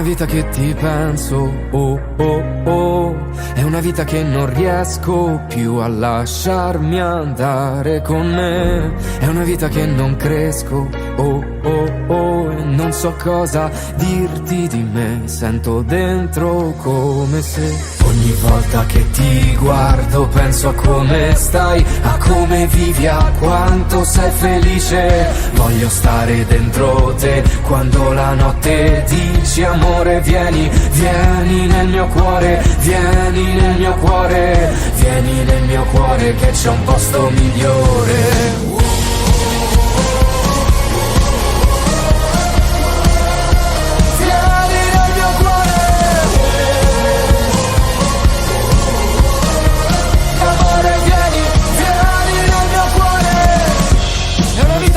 vita che ti penso, oh oh oh. È una vita che non riesco più a lasciarmi andare con me. È una vita che non cresco, oh oh oh. E non so cosa dirti di me. Sento dentro come se ogni volta che ti guardo penso a come stai, a come vivi, a quanto sei felice. Voglio stare dentro te quando la notte dici amore vieni, vieni nel mio cuore, vieni nel mio cuore, vieni nel mio cuore che c'è un posto migliore.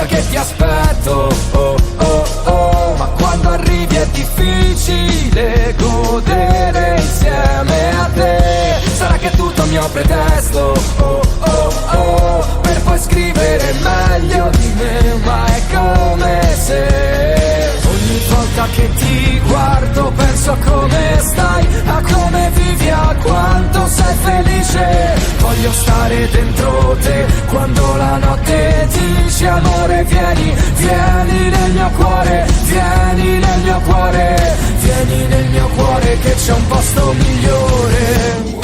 Che ti aspetto, oh oh oh, ma quando arrivi è difficile godere insieme a te. Sarà che tutto mio pretesto, oh oh oh, per poi scrivere meglio di me, ma è come se ogni volta che ti guardo penso a come stai, a come vivi, a quanto sei felice. Voglio stare dentro te quando la notte dici amore vieni, vieni nel mio cuore, vieni nel mio cuore, vieni nel mio cuore che c'è un posto migliore.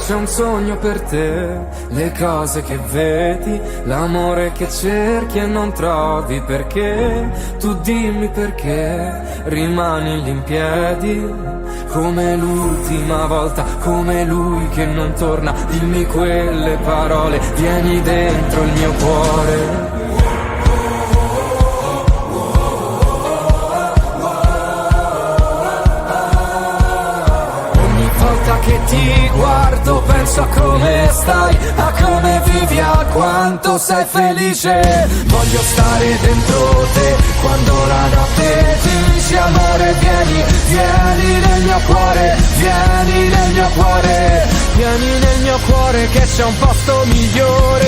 C'è un sogno per te, le cose che vedi, l'amore che cerchi e non trovi. Perché? Tu dimmi perché rimani lì in piedi come l'ultima volta, come lui che non torna. Dimmi quelle parole, vieni dentro il mio cuore. Che ti guardo penso a come stai, a come vivi, a quanto sei felice. Voglio stare dentro te quando la notte dici amore vieni, vieni nel mio cuore, vieni nel mio cuore, vieni nel mio cuore che c'è un posto migliore.